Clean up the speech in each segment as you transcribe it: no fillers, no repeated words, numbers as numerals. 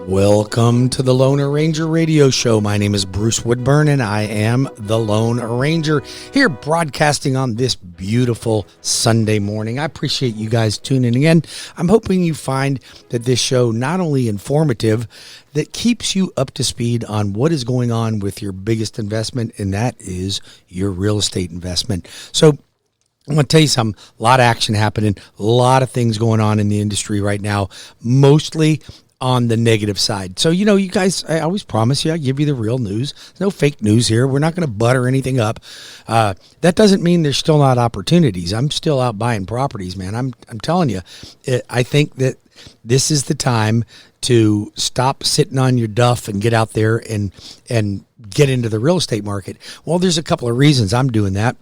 Welcome to the Lone Arranger radio show. My name is Bruce Woodburn, and I am the Lone Arranger here broadcasting on this beautiful Sunday morning. I appreciate you guys tuning in. I'm hoping you find that this show not only informative, that keeps you up to speed on what is going on with your biggest investment, and that is your real estate investment. So I'm going to tell you something, a lot of action happening, a lot of things going on in the industry right now, mostly on the negative side. So, you guys, I always promise you, I give you the real news. There's no fake news here. We're not going to butter anything up. That doesn't mean there's still not opportunities. I'm still out buying properties, man. I'm telling you, I think that this is the time to stop sitting on your duff and get out there and get into the real estate market. Well, there's a couple of reasons I'm doing that.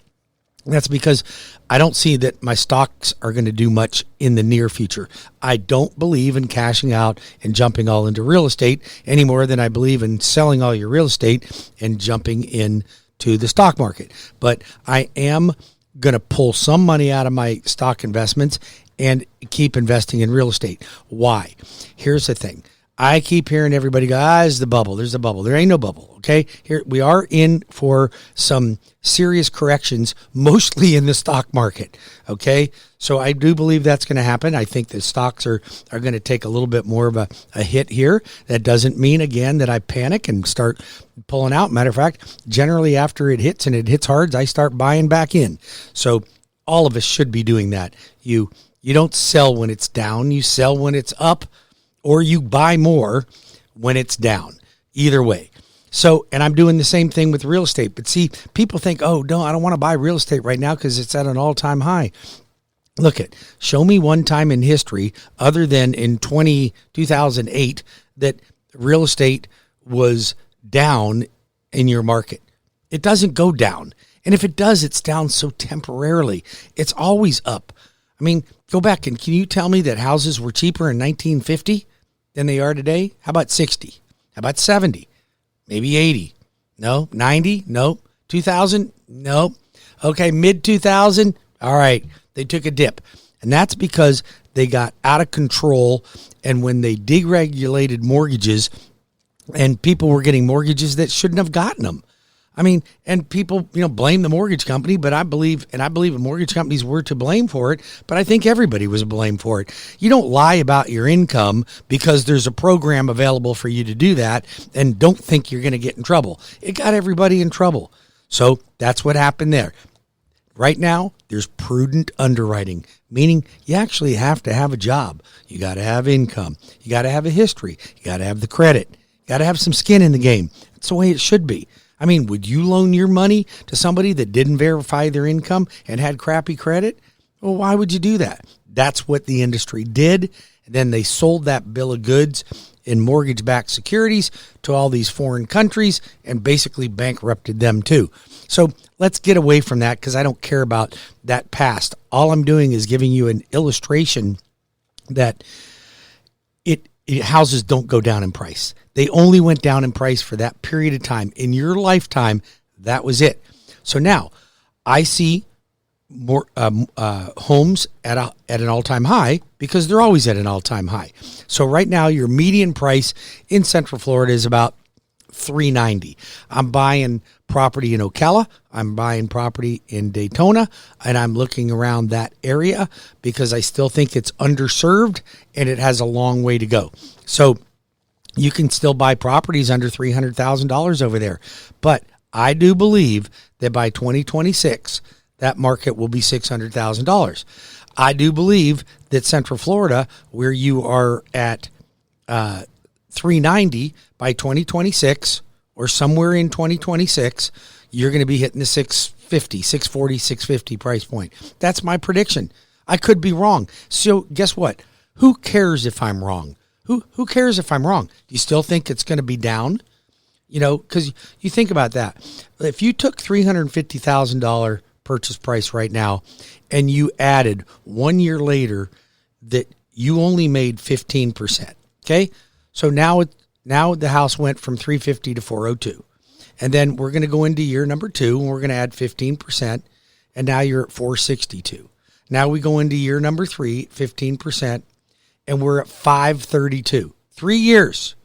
That's because I don't see that my stocks are going to do much in the near future. I don't believe in cashing out and jumping all into real estate any more than I believe in selling all your real estate and jumping into the stock market. But I am going to pull some money out of my stock investments and keep investing in real estate. Why? Here's the thing. I keep hearing everybody go, there's the bubble. There's a bubble. There ain't no bubble. Okay. Here we are in for some serious corrections, mostly in the stock market. Okay. So I do believe that's going to happen. I think the stocks are going to take a little bit more of a hit here. That doesn't mean, again, that I panic and start pulling out. Matter of fact, generally after it hits and it hits hard, I start buying back in. So all of us should be doing that. You don't sell when it's down. You sell when it's up. Or you buy more when it's down. Either way. So, and I'm doing the same thing with real estate. But see, people think, no, I don't want to buy real estate right now because it's at an all-time high. Show me one time in history other than in 2008 that real estate was down in your market. It doesn't go down. And if it does, it's down so temporarily. It's always up. I mean, go back and can you tell me that houses were cheaper in 1950 than they are today? How about 60? How about 70? Maybe 80? No. 90? No. 2000? No. Okay, mid 2000? All right, they took a dip. And that's because they got out of control, and when they deregulated mortgages and people were getting mortgages that shouldn't have gotten them. I mean, and people, blame the mortgage company, but I believe mortgage companies were to blame for it, but I think everybody was to blame for it. You don't lie about your income because there's a program available for you to do that and don't think you're going to get in trouble. It got everybody in trouble. So that's what happened there. Right now, there's prudent underwriting, meaning you actually have to have a job. You got to have income. You got to have a history. You got to have the credit. You got to have some skin in the game. That's the way it should be. I mean, would you loan your money to somebody that didn't verify their income and had crappy credit? Well, why would you do that? That's what the industry did. And then they sold that bill of goods in mortgage-backed securities to all these foreign countries and basically bankrupted them too. So let's get away from that because I don't care about that past. All I'm doing is giving you an illustration that houses don't go down in price. They only went down in price for that period of time. In your lifetime, that was it. So now I see more homes at an all-time high because they're always at an all-time high. So right now, your median price in Central Florida is about $390. I'm buying property in Ocala. I'm buying property in Daytona, and I'm looking around that area because I still think it's underserved and it has a long way to go. So you can still buy properties under $300,000 over there. But I do believe that by 2026, that market will be $600,000. I do believe that Central Florida, where you are at $390 by 2026 or somewhere in 2026, you're going to be hitting the $650, $640, $650 price point. That's my prediction. I could be wrong. So guess what? Who cares if I'm wrong? Who cares if I'm wrong? Do you still think it's going to be down? Because you think about that. If you took $350,000 purchase price right now and you added 1 year later that you only made 15%, okay? So now the house went from 350 to 402. And then we're going to go into year number 2 and we're going to add 15%. And now you're at 462. Now we go into year number 3, 15%, and we're at 532. 3 years.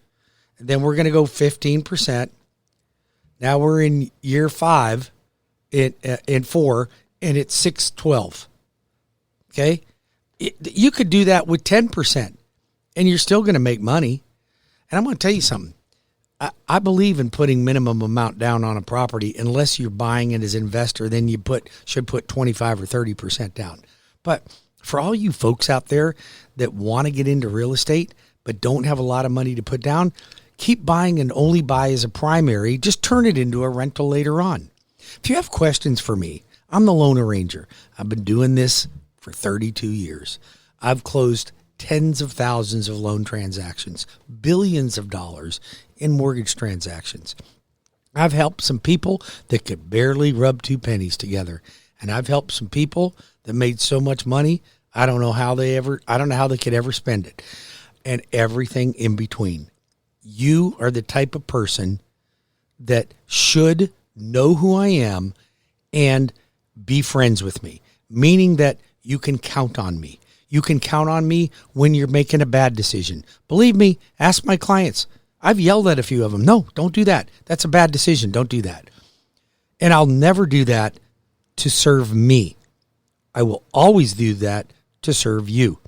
Then we're going to go 15%. Now we're in year 5, in 4, and it's 612. Okay? You could do that with 10%, and you're still going to make money. And I'm going to tell you something. I believe in putting minimum amount down on a property. Unless you're buying it as an investor, then you should put 25 or 30% down. But for all you folks out there that want to get into real estate but don't have a lot of money to put down, keep buying and only buy as a primary. Just turn it into a rental later on. If you have questions for me, I'm the Loan Arranger. I've been doing this for 32 years. I've closed tens of thousands of loan transactions, billions of dollars in mortgage transactions. I've helped some people that could barely rub 2 pennies together. And I've helped some people that made so much money, I don't know how they could ever spend it. And everything in between. You are the type of person that should know who I am and be friends with me, meaning that you can count on me. You can count on me when you're making a bad decision. Believe me, ask my clients. I've yelled at a few of them. No, don't do that. That's a bad decision. Don't do that. And I'll never do that to serve me. I will always do that to serve you.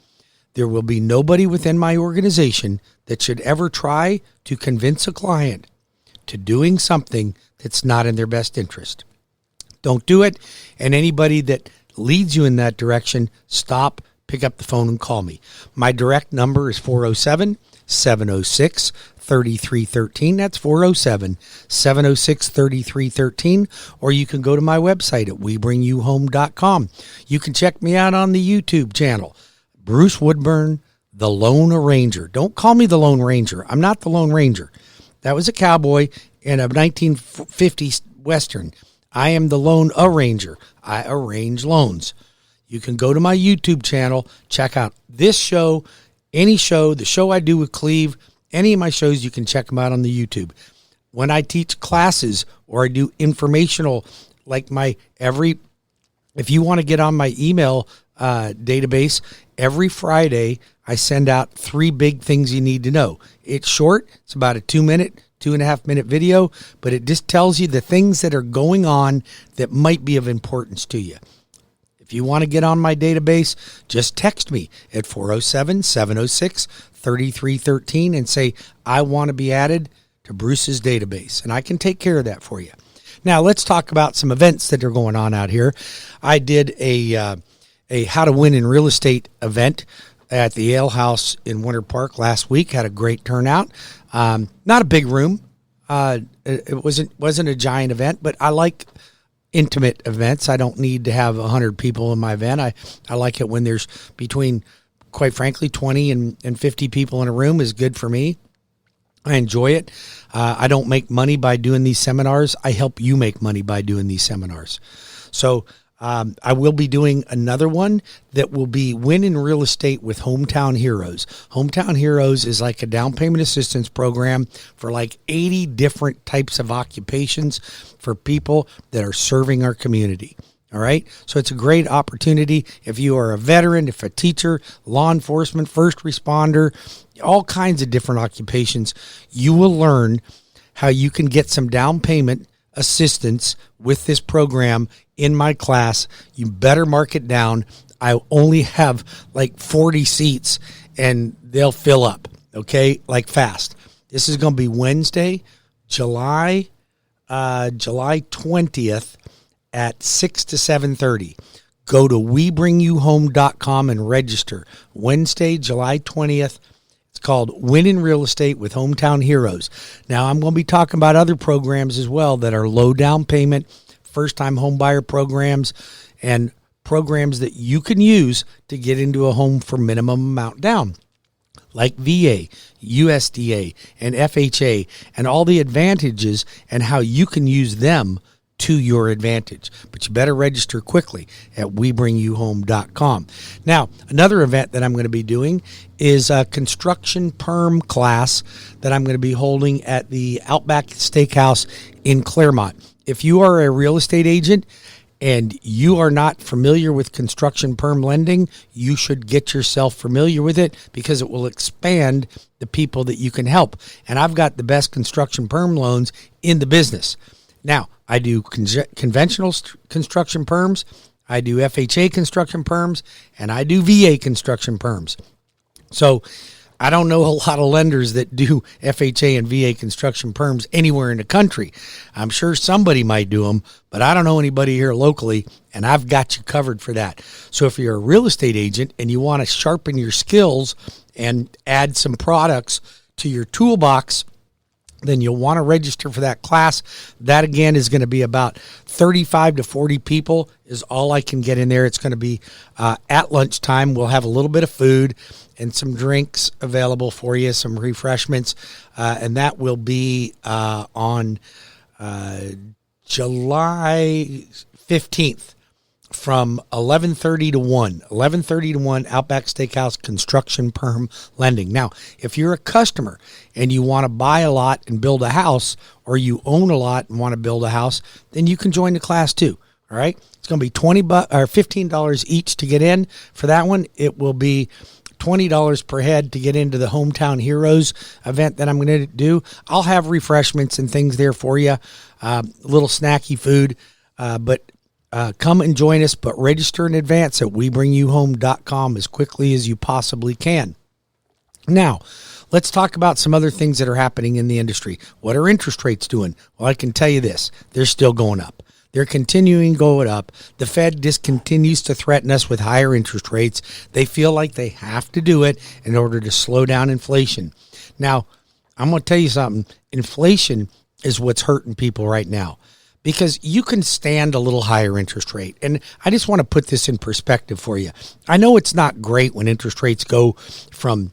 There will be nobody within my organization that should ever try to convince a client to doing something that's not in their best interest. Don't do it. And anybody that leads you in that direction, stop, pick up the phone and call me. My direct number is 407-706-3313. That's 407-706-3313. Or you can go to my website at webringyouhome.com. You can check me out on the YouTube channel. Bruce Woodburn, the Lone Arranger. Don't call me the Lone Ranger. I'm not the Lone Ranger. That was a cowboy in a 1950s Western. I am the Lone Arranger. I arrange loans. You can go to my YouTube channel, check out this show, any show, the show I do with Cleve, any of my shows, you can check them out on the YouTube. When I teach classes or I do informational, like if you want to get on my email database, every Friday I send out 3 big things you need to know. It's short. It's about a 2.5 minute video, but it just tells you the things that are going on that might be of importance to you. If you want to get on my database, just text me at 407-706-3313 and say, I want to be added to Bruce's database, and I can take care of that for you. Now, let's talk about some events that are going on out here. I did a How to Win in Real Estate event at the Ale House in Winter Park last week. Had a great turnout. Not a big room. It wasn't a giant event, but I like intimate events. I don't need to have 100 people in my event. I like it when there's between, quite frankly, 20 and 50 people in a room is good for me. I enjoy it. I don't make money by doing these seminars. I help you make money by doing these seminars. So I will be doing another one that will be Win in Real Estate with Hometown Heroes. Hometown Heroes is like a down payment assistance program for like 80 different types of occupations for people that are serving our community. All right. So it's a great opportunity if you are a veteran, if a teacher, law enforcement, first responder, all kinds of different occupations. You will learn how you can get some down payment assistance with this program in my class. You better mark it down. I only have like 40 seats and they'll fill up. Okay. Like fast. This is going to be Wednesday, July 20th. At 6 to 7:30. Go to webringyouhome.com and register. Wednesday, July 20th. It's called Win in Real Estate with Hometown Heroes. Now, I'm going to be talking about other programs as well that are low down payment, first-time home buyer programs, and programs that you can use to get into a home for minimum amount down, like VA, USDA, and FHA, and all the advantages and how you can use them to your advantage. But you better register quickly at webringyouhome.com. Now, another event that I'm going to be doing is a construction perm class that I'm going to be holding at the Outback Steakhouse in Claremont. If you are a real estate agent and you are not familiar with construction perm lending, you should get yourself familiar with it because it will expand the people that you can help. And I've got the best construction perm loans in the business. Now, I do conventional construction perms, I do FHA construction perms, and I do VA construction perms. So I don't know a lot of lenders that do FHA and VA construction perms anywhere in the country. I'm sure somebody might do them, but I don't know anybody here locally, and I've got you covered for that. So if you're a real estate agent and you want to sharpen your skills and add some products to your toolbox, then you'll want to register for that class. That, again, is going to be about 35 to 40 people is all I can get in there. It's going to be at lunchtime. We'll have a little bit of food and some drinks available for you, some refreshments, and that will be on July 15th from 11:30 to 1. 11:30 to 1, Outback Steakhouse Construction Perm Lending. Now, if you're a customer and you want to buy a lot and build a house, or you own a lot and want to build a house, then you can join the class too. All right? It's going to be $15 each to get in. For that one, it will be $20 per head to get into the Hometown Heroes event that I'm going to do. I'll have refreshments and things there for you, a little snacky food, but come and join us, but register in advance at webringyouhome.com as quickly as you possibly can. Now, let's talk about some other things that are happening in the industry. What are interest rates doing? Well, I can tell you this. They're still going up. They're continuing going up. The Fed just continues to threaten us with higher interest rates. They feel like they have to do it in order to slow down inflation. Now, I'm going to tell you something. Inflation is what's hurting people right now, because you can stand a little higher interest rate. And I just want to put this in perspective for you. I know it's not great when interest rates go from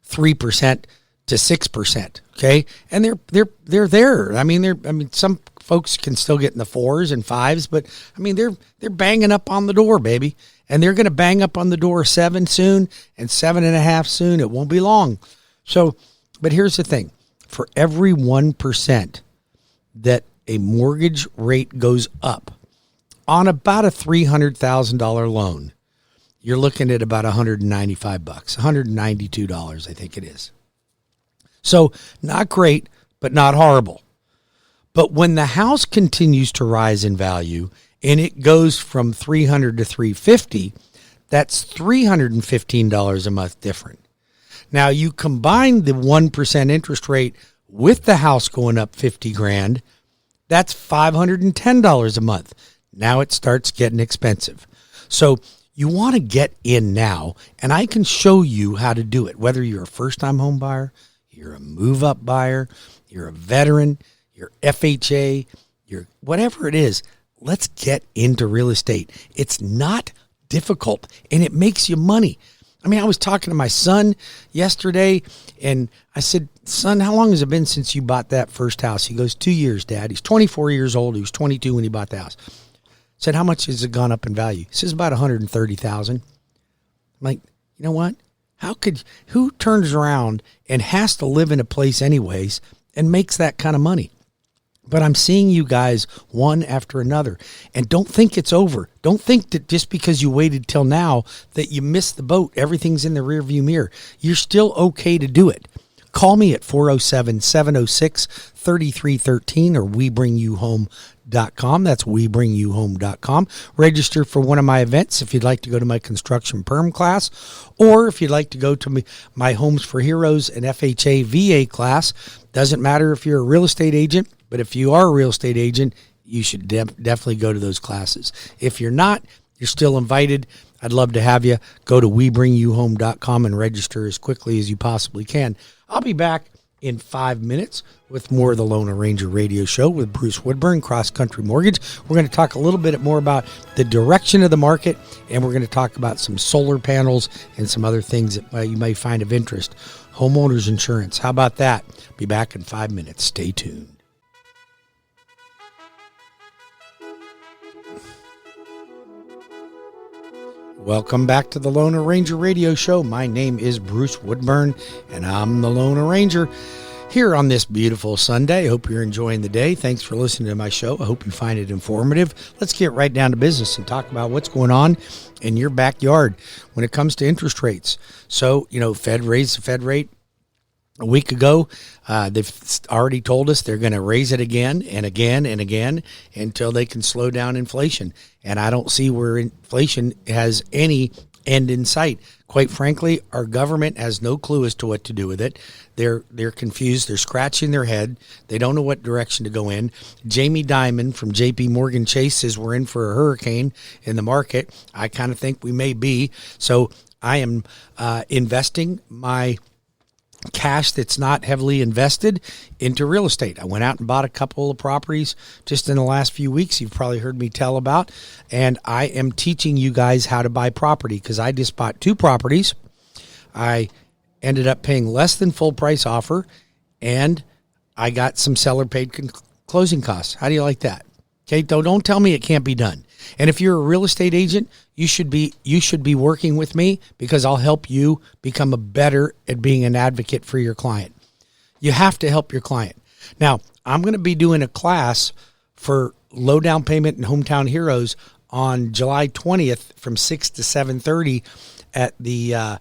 3% to 6%, okay? And they're there. I mean, some folks can still get in the 4s and 5s, but I mean, they're banging up on the door, baby. And they're going to bang up on the door 7 soon and 7.5 soon. It won't be long. So, but here's the thing. For every 1% that a mortgage rate goes up on about a $300,000 loan, you're looking at about $195, $192, I think it is. So not great, but not horrible. But when the house continues to rise in value and it goes from $300 to $350, that's $315 a month different. Now you combine the 1% interest rate with the house going up $50,000, that's $510 a month. Now it starts getting expensive. So you want to get in now, and I can show you how to do it. Whether you're a first-time home buyer, you're a move-up buyer, you're a veteran, you're FHA, you're whatever it is, let's get into real estate. It's not difficult, and it makes you money. I mean, I was talking to my son yesterday, and I said, son, how long has it been since you bought that first house? He goes, 2 years, Dad. He's 24 years old. He was 22 when he bought the house. I said, how much has it gone up in value? He says, about $130,000. I'm like, you know what? Who turns around and has to live in a place anyways and makes that kind of money? But I'm seeing you guys one after another. And don't think it's over. Don't think that just because you waited till now that you missed the boat. Everything's in the rearview mirror. You're still okay to do it. Call me at 407-706-3313 or webringyouhome.com. That's webringyouhome.com. Register for one of my events if you'd like to go to my construction perm class, or if you'd like to go to my Homes for Heroes and FHA VA class. Doesn't matter if you're a real estate agent, but if you are a real estate agent, you should definitely go to those classes. If you're not, you're still invited. I'd love to have you. Go to webringyouhome.com and register as quickly as you possibly can. I'll be back in 5 minutes with more of the Lone Ranger radio show with Bruce Woodburn, CrossCountry Mortgage. We're going to talk a little bit more about the direction of the market, and we're going to talk about some solar panels and some other things that you may find of interest. Homeowners insurance. How about that? Be back in 5 minutes. Stay tuned. Welcome back to the Lone Ranger radio show. My name is Bruce Woodburn, and I'm the Lone Ranger. here on this beautiful Sunday. I hope you're enjoying the day. Thanks for listening to my show. I hope you find it informative. Let's get right down to business and talk about what's going on in your backyard when it comes to interest rates. So, Fed raised the Fed rate a week ago. They've already told us they're going to raise it again and again and again until they can slow down inflation. And I don't see where inflation has any end in sight. Quite frankly, our government has no clue as to what to do with it. They're confused. They're scratching their head. They don't know what direction to go in. Jamie Dimon from JP Morgan Chase says we're in for a hurricane in the market. I kind of think we may be. So I am investing my cash that's not heavily invested into real estate. I went out and bought a couple of properties just in the last few weeks. You've probably heard me tell about, and I am teaching you guys how to buy property because I just bought 2 properties. I ended up paying less than full price offer, and I got some seller paid closing costs. How do you like that? Okay, don't tell me it can't be done. And if you're a real estate agent, you should be working with me because I'll help you become better at being an advocate for your client. You have to help your client. Now, I'm going to be doing a class for low down payment and hometown heroes on July 20th from 6 to 7:30 at the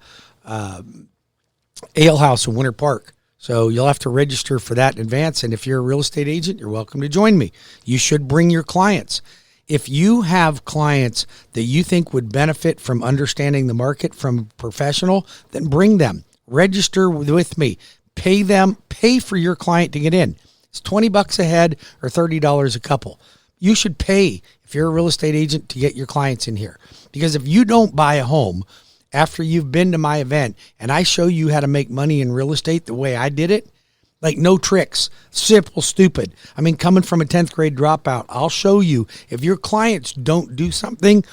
Ale House in Winter Park. So you'll have to register for that in advance. And if you're a real estate agent, you're welcome to join me. You should bring your clients. If you have clients that you think would benefit from understanding the market from a professional, then bring them. Register with me. Pay for your client to get in. It's $20 a head or $30 a couple. You should pay if you're a real estate agent to get your clients in here. Because if you don't buy a home after you've been to my event and I show you how to make money in real estate the way I did it, like no tricks, simple, stupid. I mean, coming from a 10th grade dropout, I'll show you if your clients don't do something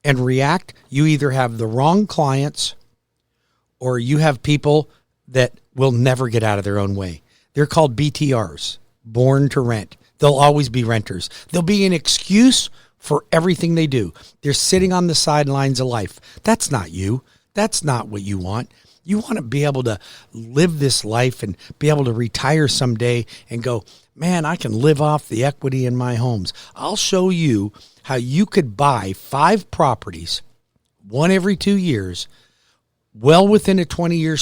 and react, you either have the wrong clients or you have people that will never get out of their own way. They're called BTRs, born to rent. They'll always be renters. They'll be an excuse for everything they do. They're sitting on the sidelines of life. That's not you. That's not what you want. You want to be able to live this life and be able to retire someday and go, man, I can live off the equity in my homes. I'll show you how you could buy 5 properties, one every 2 years, well within a 20-year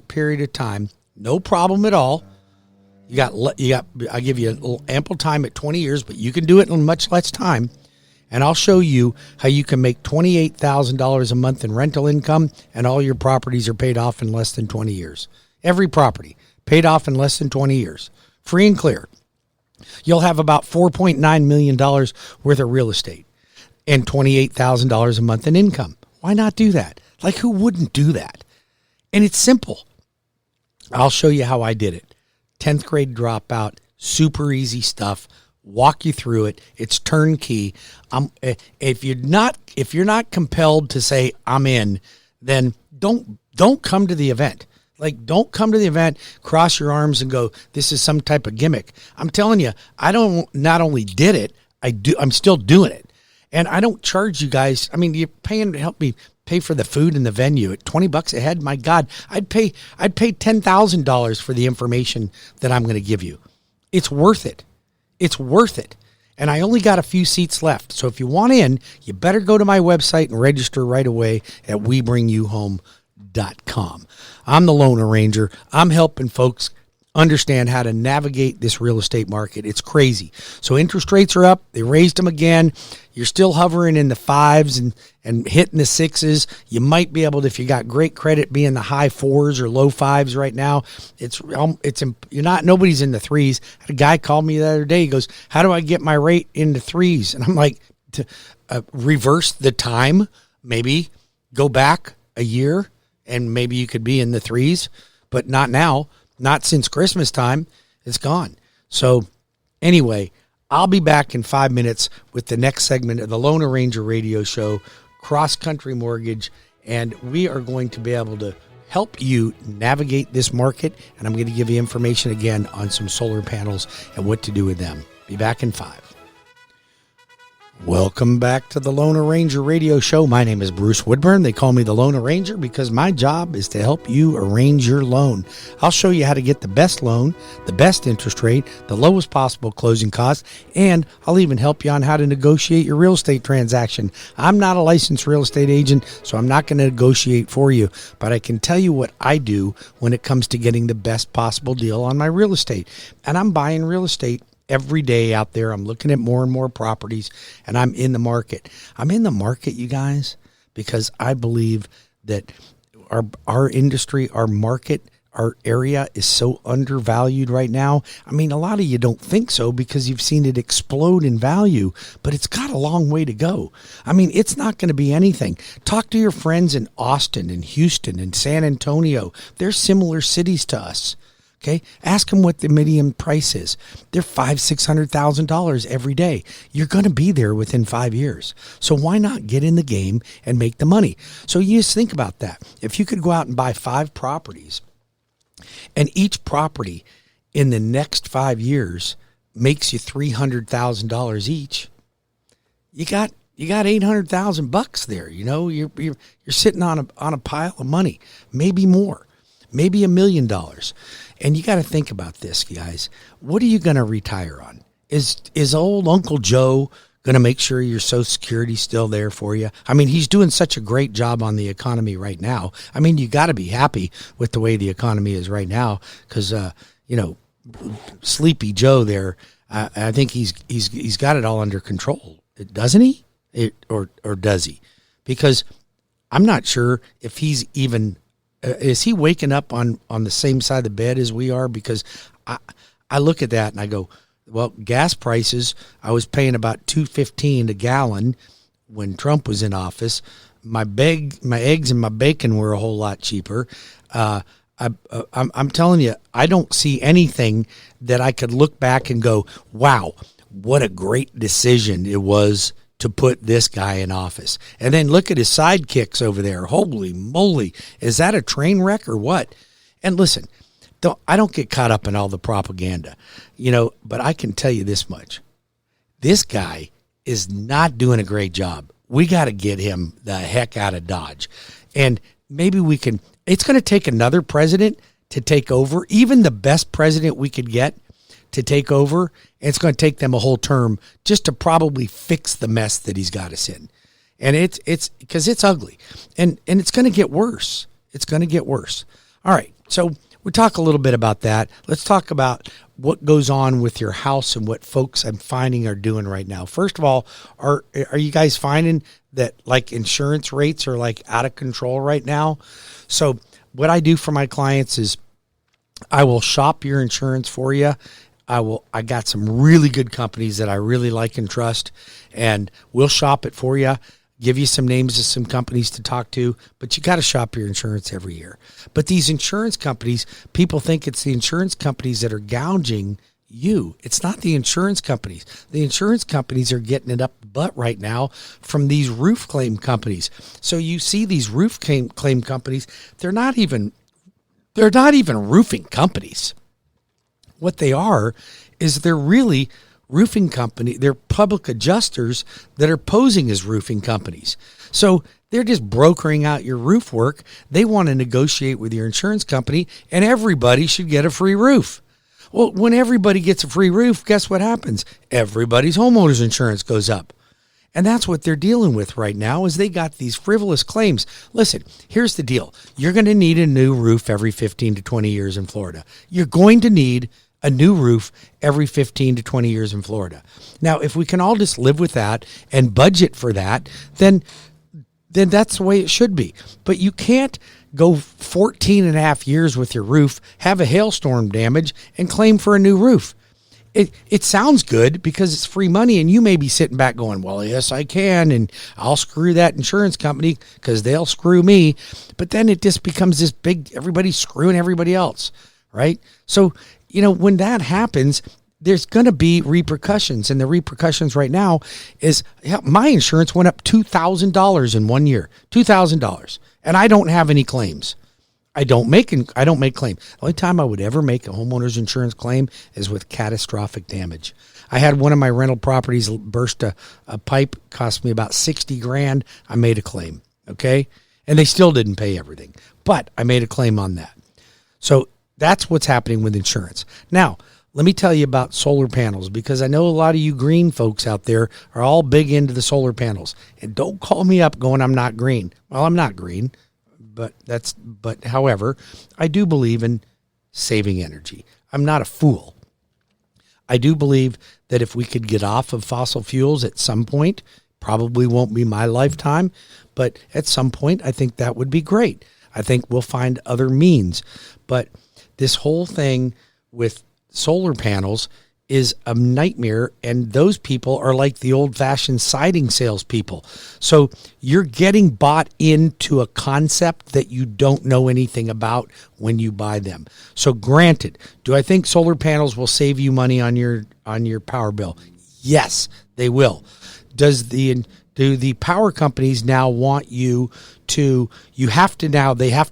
period of time. No problem at all. I give you a little ample time at 20 years, but you can do it in much less time. And I'll show you how you can make $28,000 a month in rental income and all your properties are paid off in less than 20 years. Every property paid off in less than 20 years. Free and clear. You'll have about $4.9 million worth of real estate and $28,000 a month in income. Why not do that? Like, who wouldn't do that? And it's simple. I'll show you how I did it. 10th grade dropout, super easy stuff. Walk you through it. It's turnkey. If you're not compelled to say I'm in, then don't come to the event. Like, don't come to the event, cross your arms and go, this is some type of gimmick. I'm telling you, I not only did it, I'm still doing it. And I don't charge you guys. I mean, you're paying to help me pay for the food and the venue at $20 a head. My God, I'd pay $10,000 for the information that I'm going to give you. It's worth it. It's worth it. And I only got a few seats left. So if you want in, you better go to my website and register right away at webringyouhome.com. I'm the Loan Arranger. I'm helping folks understand how to navigate this real estate market. It's crazy. So interest rates are up. They raised them again. You're still hovering in the 5s and hitting the 6s. You might be able to, if you got great credit, be in the high 4s or low 5s right now. Nobody's in the 3s. I had a guy called me the other day. He goes, how do I get my rate into 3s? And I'm like, to reverse the time, maybe go back a year and maybe you could be in the 3s, but not now. Not since Christmas time. It's gone. So anyway, I'll be back in 5 minutes with the next segment of the Loan Arranger radio show, CrossCountry Mortgage, and we are going to be able to help you navigate this market, and I'm going to give you information again on some solar panels and what to do with them. Be back in 5. Welcome back to the Loan Arranger radio show. My name is Bruce Woodburn. They call me the Loan Arranger because my job is to help you arrange your loan. I'll show you how to get the best loan, the best interest rate, the lowest possible closing costs, and I'll even help you on how to negotiate your real estate transaction. I'm not a licensed real estate agent, so I'm not going to negotiate for you, but I can tell you what I do when it comes to getting the best possible deal on my real estate. And I'm buying real estate every day out there. I'm looking at more and more properties, and I'm in the market. I'm in the market, you guys, because I believe that our industry, our market, our area is so undervalued right now. I mean, a lot of you don't think so because you've seen it explode in value, but it's got a long way to go. I mean, it's not going to be anything. Talk to your friends in Austin and Houston and San Antonio. They're similar cities to us. Okay, ask them what the median price is. They're $500,000-$600,000 every day. You're going to be there within 5 years. So why not get in the game and make the money? So you just think about that. If you could go out and buy 5 properties, and each property in the next 5 years makes you $300,000 each, you got $800,000 there. You know, you're sitting on a pile of money, maybe more, maybe $1 million. And you got to think about this, guys. What are you going to retire on? Is old Uncle Joe going to make sure your Social Security's still there for you? I mean, he's doing such a great job on the economy right now. I mean, you got to be happy with the way the economy is right now because, Sleepy Joe there, I think he's got it all under control, doesn't he? Or does he? Because I'm not sure if he's even... is he waking up on the same side of the bed as we are? Because I look at that and I go, well, gas prices, I was paying about $2.15 a gallon when Trump was in office. My eggs and my bacon were a whole lot cheaper. I'm telling you, I don't see anything that I could look back and go, wow, what a great decision it was to put this guy in office. And then look at his sidekicks over there. Holy moly. Is that a train wreck or what? And listen, I don't get caught up in all the propaganda, but I can tell you this much. This guy is not doing a great job. We got to get him the heck out of Dodge. And maybe it's going to take another president to take over, even the best president we could get to take over. It's going to take them a whole term just to probably fix the mess that he's got us in. And it's because it's ugly and it's going to get worse. It's going to get worse. All right. So we talk a little bit about that. Let's talk about what goes on with your house and what folks I'm finding are doing right now. First of all, are you guys finding that like insurance rates are like out of control right now? So what I do for my clients is I will shop your insurance for you. I got some really good companies that I really like and trust, and we'll shop it for you, give you some names of some companies to talk to, but you got to shop your insurance every year. But these insurance companies, people think it's the insurance companies that are gouging you. It's not the insurance companies. The insurance companies are getting it up the butt right now from these roof claim companies. So you see these roof claim companies, they're not even roofing companies. What they are is they're really roofing company. They're public adjusters that are posing as roofing companies. So they're just brokering out your roof work. They want to negotiate with your insurance company, and everybody should get a free roof. Well, when everybody gets a free roof, guess what happens? Everybody's homeowner's insurance goes up. And that's what they're dealing with right now is they got these frivolous claims. Listen, here's the deal. You're going to need a new roof every 15 to 20 years in Florida. You're going to need a new roof every 15 to 20 years in Florida. Now, if we can all just live with that and budget for that, then that's the way it should be. But you can't go 14 and a half years with your roof, have a hailstorm damage, and claim for a new roof. It sounds good because it's free money, and you may be sitting back going, well, yes, I can, and I'll screw that insurance company because they'll screw me. But then it just becomes this big, everybody's screwing everybody else, right? So, when that happens, there's going to be repercussions. And the repercussions right now is my insurance went up $2,000 in 1 year, $2,000. And I don't have any claims. I don't make claims. The only time I would ever make a homeowner's insurance claim is with catastrophic damage. I had one of my rental properties burst a pipe, cost me about 60 grand. I made a claim. Okay. And they still didn't pay everything, but I made a claim on that. So that's what's happening with insurance. Now, let me tell you about solar panels, because I know a lot of you green folks out there are all big into the solar panels. And don't call me up going, I'm not green. Well, I'm not green, but however, I do believe in saving energy. I'm not a fool. I do believe that if we could get off of fossil fuels at some point, probably won't be my lifetime, but at some point, I think that would be great. I think we'll find other means. But this whole thing with solar panels is a nightmare, and those people are like the old-fashioned siding salespeople. So you're getting bought into a concept that you don't know anything about when you buy them. So granted, do I think solar panels will save you money on your power bill? Yes, they will. Do the power companies now want you to, they have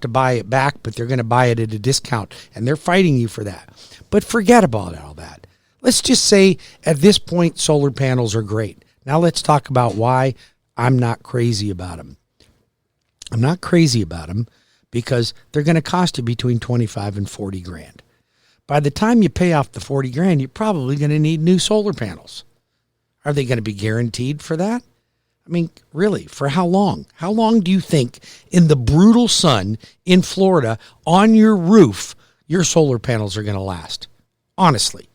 to buy it back, but they're going to buy it at a discount, and they're fighting you for that. But forget about all that. Let's just say at this point, solar panels are great. Now let's talk about why I'm not crazy about them. I'm not crazy about them because they're going to cost you between 25 and 40 grand. By the time you pay off the 40 grand, you're probably going to need new solar panels. Are they going to be guaranteed for that? I mean, really, for how long? How long do you think in the brutal sun in Florida on your roof your solar panels are going to last? Honestly.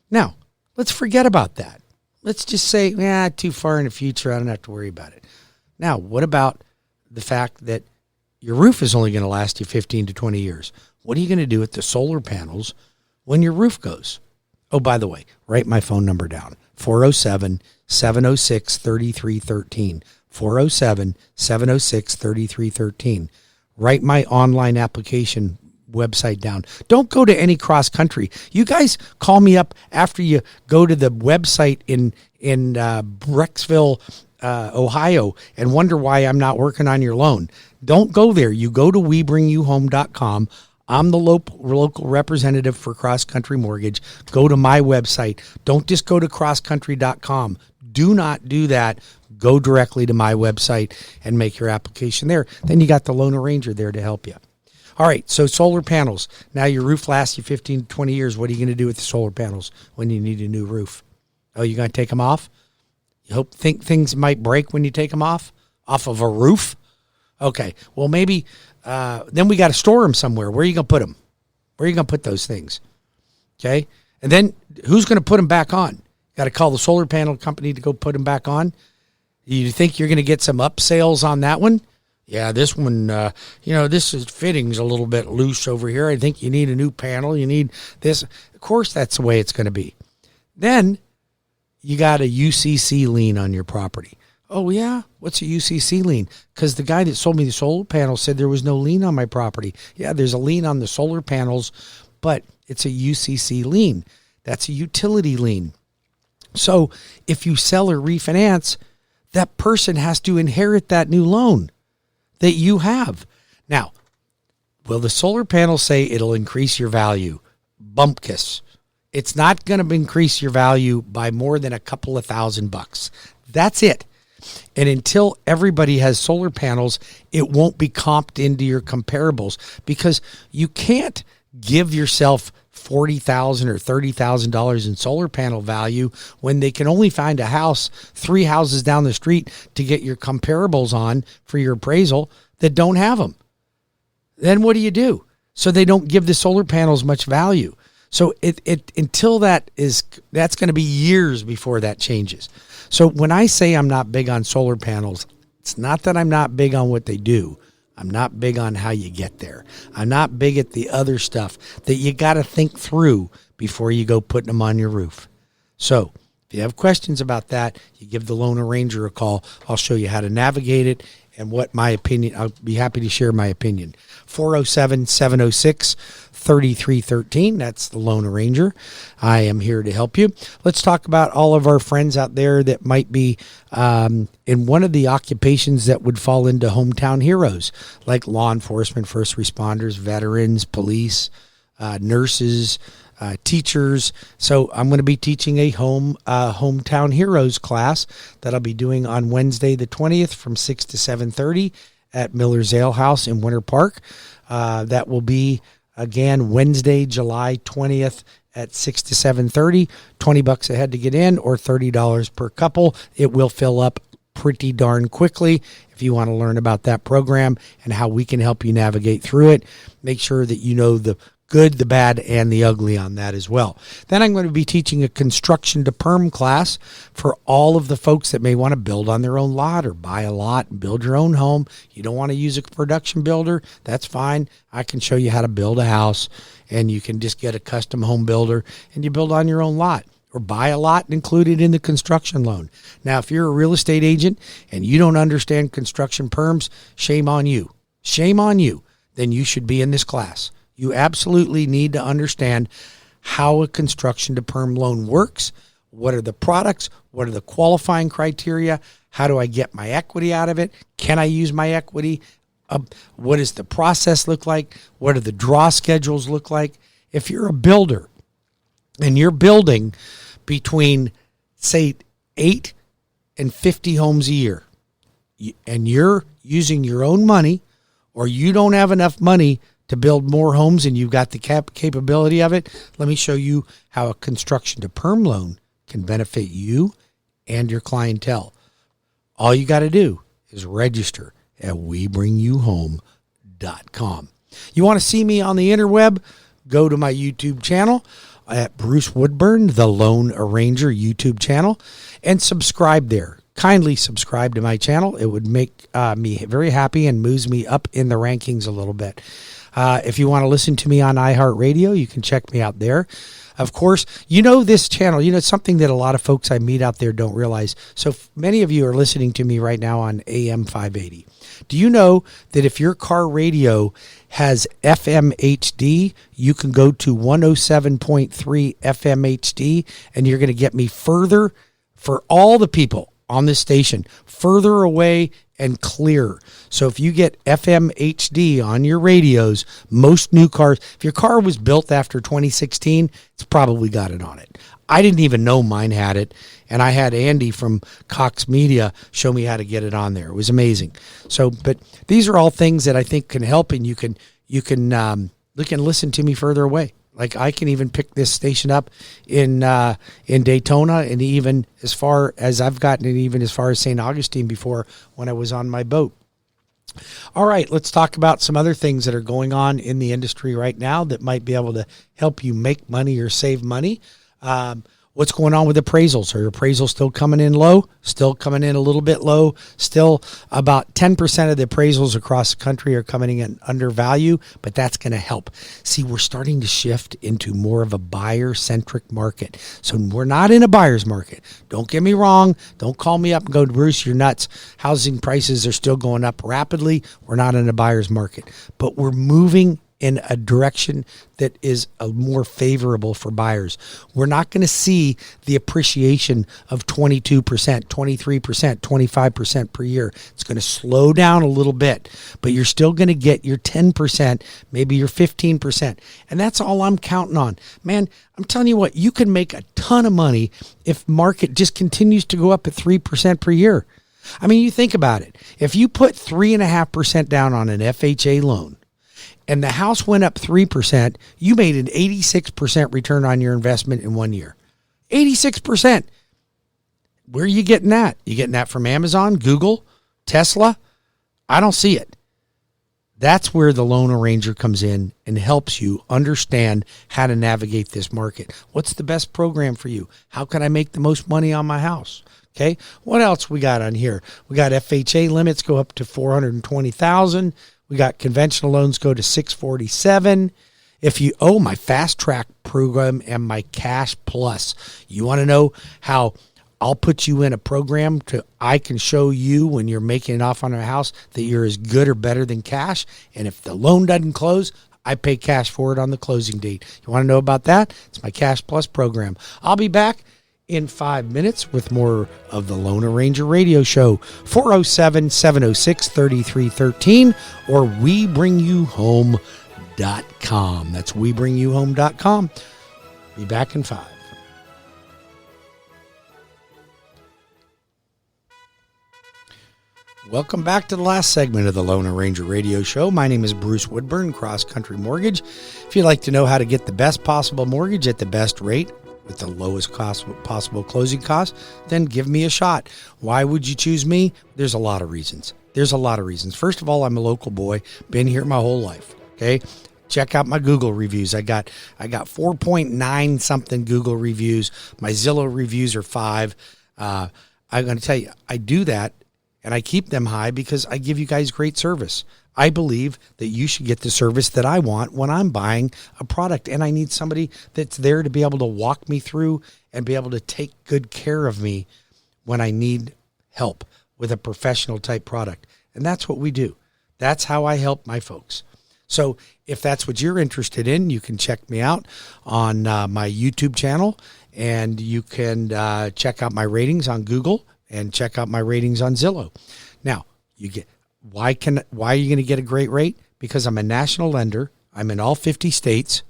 Now, let's forget about that. Let's just say, too far in the future, I don't have to worry about it. Now, what about the fact that your roof is only going to last you 15 to 20 years? What are you going to do with the solar panels when your roof goes? Oh, by the way, write my phone number down. 407-706-3313. 407-706-3313. Write my online application website down. Don't go to any CrossCountry. You guys call me up after you go to the website in Brecksville, Ohio, and wonder why I'm not working on your loan. Don't go there. You go to webringyouhome.com. I'm the local representative for CrossCountry Mortgage. Go to my website. Don't just go to crosscountry.com. Do not do that. Go directly to my website and make your application there. Then you got the LoanArranger there to help you. All right, so solar panels. Now your roof lasts you 15 to 20 years. What are you going to do with the solar panels when you need a new roof? Oh, you're going to take them off? You think things might break when you take them off of a roof? Okay, well, maybe then we got to store them somewhere. Where are you going to put them? Where are you going to put those things? Okay, and then who's going to put them back on? Got to call the solar panel company to go put them back on? You think you're going to get some upsales on that one? Yeah, this one, this fitting's a little bit loose over here. I think you need a new panel. You need this. Of course, that's the way it's going to be. Then you got a UCC lien on your property. Oh, yeah? What's a UCC lien? Because the guy that sold me the solar panel said there was no lien on my property. Yeah, there's a lien on the solar panels, but it's a UCC lien. That's a utility lien. So if you sell or refinance, that person has to inherit that new loan that you have. Now, will the solar panel say it'll increase your value? Bumpkiss. It's not going to increase your value by more than a couple of $1,000. That's it. And until everybody has solar panels, it won't be comped into your comparables, because you can't give yourself $40,000 or $30,000 in solar panel value when they can only find a house 3 houses down the street to get your comparables on for your appraisal that don't have them. Then what do you do? So they don't give the solar panels much value. So until that's going to be years before that changes. So when I say I'm not big on solar panels, it's not that I'm not big on what they do. I'm not big on how you get there. I'm not big at the other stuff that you got to think through before you go putting them on your roof. So if you have questions about that, you give the LoanArranger a call. I'll show you how to navigate it and what my opinion. I'll be happy to share my opinion. 407-706-3313. That's the LoanArranger. I am here to help you. Let's talk about all of our friends out there that might be in one of the occupations that would fall into hometown heroes, like law enforcement, first responders, veterans, police, nurses, teachers. So I'm going to be teaching a hometown heroes class that I'll be doing on Wednesday the 20th from 6 to 7:30 at Miller's Ale House in Winter Park. That will be, again, Wednesday, July 20th at 6 to 7:30, $20 a head to get in or $30 per couple. It will fill up pretty darn quickly. If you want to learn about that program and how we can help you navigate through it, make sure that you know the good, the bad, and the ugly on that as well. Then I'm going to be teaching a construction to perm class for all of the folks that may want to build on their own lot or buy a lot and build your own home. You don't want to use a production builder, that's fine. I can show you how to build a house, and you can just get a custom home builder and you build on your own lot or buy a lot and include it in the construction loan. Now, if you're a real estate agent and you don't understand construction perms, shame on you. Shame on you. Then you should be in this class. You absolutely need to understand how a construction to perm loan works. What are the products? What are the qualifying criteria? How do I get my equity out of it? Can I use my equity? What does the process look like? What do the draw schedules look like? If you're a builder and you're building between, say, 8 and 50 homes a year, and you're using your own money, or you don't have enough money to build more homes and you've got the capability of it, let me show you how a construction to perm loan can benefit you and your clientele. All you got to do is register at webringyouhome.com. You want to see me on the interweb? Go to my YouTube channel at Bruce Woodburn, the Loan Arranger YouTube channel, and subscribe there. Kindly subscribe to my channel. It would make me very happy and moves me up in the rankings a little bit. If you want to listen to me on iHeartRadio, you can check me out there. Of course, you know this channel, it's something that a lot of folks I meet out there don't realize. So many of you are listening to me right now on AM 580. Do you know that if your car radio has FM HD, you can go to 107.3 FM HD, and you're going to get me further, for all the people on this station, further away and clearer. So if you get FM HD on your radios, most new cars, if your car was built after 2016, it's probably got it on it. I didn't even know mine had it, and I had Andy from Cox Media show me how to get it on there. It was amazing. So, but these are all things that I think can help, and you can listen to me further away. Like I can even pick this station up in Daytona, and even as far as I've gotten it, even as far as St. Augustine before when I was on my boat. All right, let's talk about some other things that are going on in the industry right now that might be able to help you make money or save money. What's going on with appraisals? Are your appraisals still coming in low? Still coming in a little bit low? Still about 10% of the appraisals across the country are coming in under value, but that's going to help. See, we're starting to shift into more of a buyer-centric market. So we're not in a buyer's market. Don't get me wrong. Don't call me up and go, Bruce, you're nuts. Housing prices are still going up rapidly. We're not in a buyer's market, but we're moving in a direction that is more favorable for buyers. We're not going to see the appreciation of 22%, 23%, 25% per year. It's going to slow down a little bit, but you're still going to get your 10%, maybe your 15%. And that's all I'm counting on. Man, I'm telling you what, you can make a ton of money if market just continues to go up at 3% per year. I mean, you think about it. If you put 3.5% down on an FHA loan, and the house went up 3%, you made an 86% return on your investment in 1 year. 86%. Where are you getting that? You getting that from Amazon, Google, Tesla? I don't see it. That's where the Loan Arranger comes in and helps you understand how to navigate this market. What's the best program for you? How can I make the most money on my house? Okay. What else we got on here? We got FHA limits go up to $420,000. We got conventional loans go to $647,000. If you my fast track program and my cash plus, you want to know how I'll put you in a program I can show you when you're making it off on a house that you're as good or better than cash. And if the loan doesn't close, I pay cash for it on the closing date. You want to know about that? It's my Cash Plus program. I'll be back in 5 minutes with more of the Loan Arranger radio show. 407-706-3313 or webringyouhome.com. That's webringyouhome.com. Be back in 5. Welcome back to the last segment of the Loan Arranger radio show. My name is Bruce Woodburn, CrossCountry Mortgage. If you'd like to know how to get the best possible mortgage at the best rate with the lowest possible closing cost, then give me a shot. Why would you choose me? There's a lot of reasons. First of all, I'm a local boy, been here my whole life, okay? Check out my Google reviews. I got 4.9 something Google reviews. My Zillow reviews are 5. I'm going to tell you, I do that. And I keep them high because I give you guys great service. I believe that you should get the service that I want when I'm buying a product. And I need somebody that's there to be able to walk me through and be able to take good care of me when I need help with a professional type product. And that's what we do. That's how I help my folks. So if that's what you're interested in, you can check me out on my YouTube channel, and you can check out my ratings on Google and check out my ratings on Zillow. Now, why are you going to get a great rate? Because I'm a national lender. I'm in all 50 states.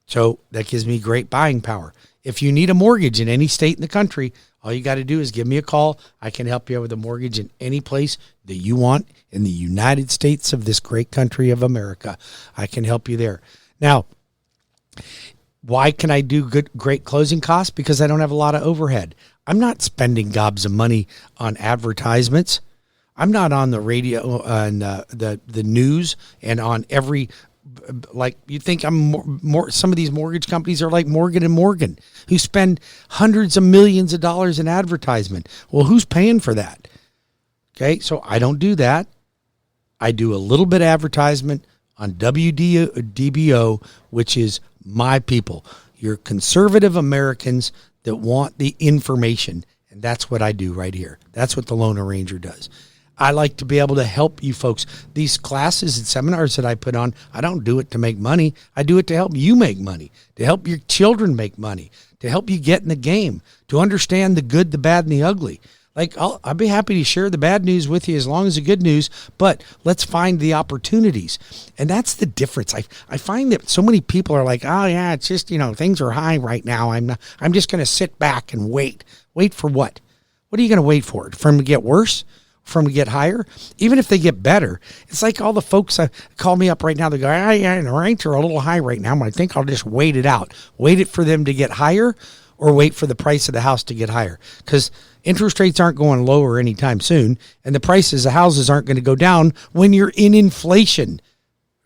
So that gives me great buying power. If you need a mortgage in any state in the country, all you got to do is give me a call. I can help you out with a mortgage in any place that you want in the United States of this great country of America. I can help you there. Now, why can I do great closing costs? Because I don't have a lot of overhead. I'm not spending gobs of money on advertisements. I'm not on the radio and the news and on every, like you think I'm more. Some of these mortgage companies are like Morgan & Morgan, who spend hundreds of millions of dollars in advertisement. Well, who's paying for that? Okay, so I don't do that. I do a little bit of advertisement on WDBO, which is my people. You're conservative Americans that want the information, and that's what I do right here. That's what the Loan Arranger does. I like to be able to help you folks. These classes and seminars that I put on, I don't do it to make money. I do it to help you make money, to help your children make money, to help you get in the game, to understand the good, the bad, and the ugly. Like, I'll be happy to share the bad news with you as long as the good news, but let's find the opportunities. And that's the difference. I find that so many people are like, oh yeah, it's just, things are high right now. I'm just going to sit back and wait. Wait for what? What are you going to wait for? For them to get worse? For them to get higher? Even if they get better, it's like all the folks call me up right now. They go, yeah, the rates are a little high right now, but I think I'll just wait it out. Wait it for them to get higher, or wait for the price of the house to get higher. Because interest rates aren't going lower anytime soon, and the prices of houses aren't going to go down when you're in inflation.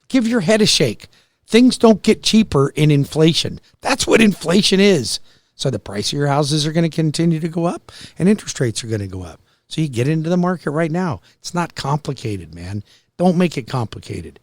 Give your head a shake. Things don't get cheaper in inflation. That's what inflation is. So the price of your houses are going to continue to go up, and interest rates are going to go up. So you get into the market right now. It's not complicated, man. Don't make it complicated.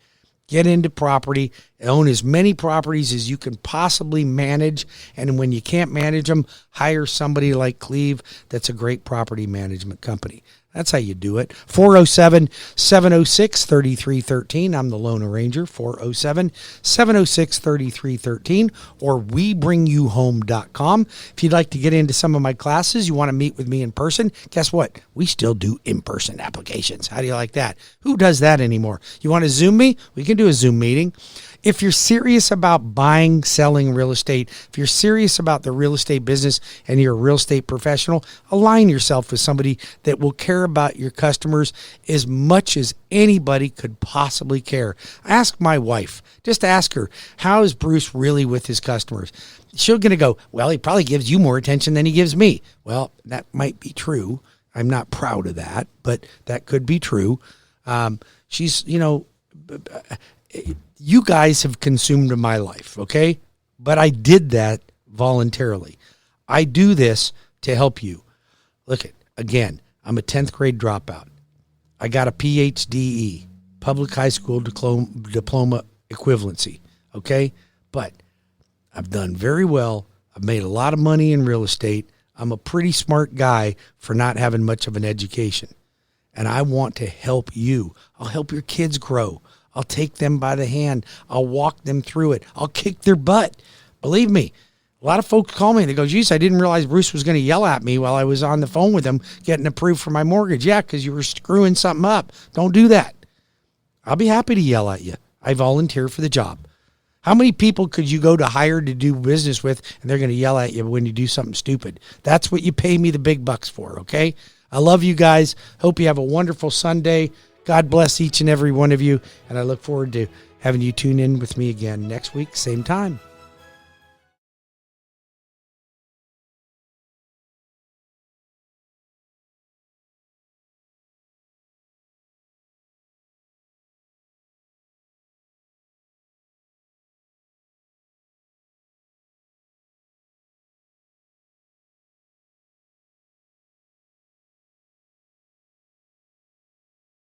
Get into property, own as many properties as you can possibly manage. And when you can't manage them, hire somebody like Cleve that's a great property management company. That's how you do it. 407-706-3313. I'm the Loan Arranger, 407-706-3313, or webringyouhome.com. If you'd like to get into some of my classes, you want to meet with me in person, guess what? We still do in-person applications. How do you like that? Who does that anymore? You want to Zoom me? We can do a Zoom meeting. If you're serious about buying, selling real estate, if you're serious about the real estate business and you're a real estate professional, align yourself with somebody that will care about your customers as much as anybody could possibly care. Ask my wife. Just ask her, how is Bruce really with his customers? She's going to go, well, he probably gives you more attention than he gives me. Well, that might be true. I'm not proud of that, but that could be true. She's, you guys have consumed my life, okay? But I did that voluntarily. I do this to help you. Look again, I'm a 10th grade dropout. I got a PhD, public high school diploma equivalency, okay? But I've done very well. I've made a lot of money in real estate. I'm a pretty smart guy for not having much of an education. And I want to help you. I'll help your kids grow. I'll take them by the hand. I'll walk them through it. I'll kick their butt. Believe me, a lot of folks call me and they go, geez, I didn't realize Bruce was going to yell at me while I was on the phone with him getting approved for my mortgage. Yeah, because you were screwing something up. Don't do that. I'll be happy to yell at you. I volunteer for the job. How many people could you go to hire to do business with, and they're going to yell at you when you do something stupid? That's what you pay me the big bucks for, okay? I love you guys. Hope you have a wonderful Sunday. God bless each and every one of you, and I look forward to having you tune in with me again next week, same time.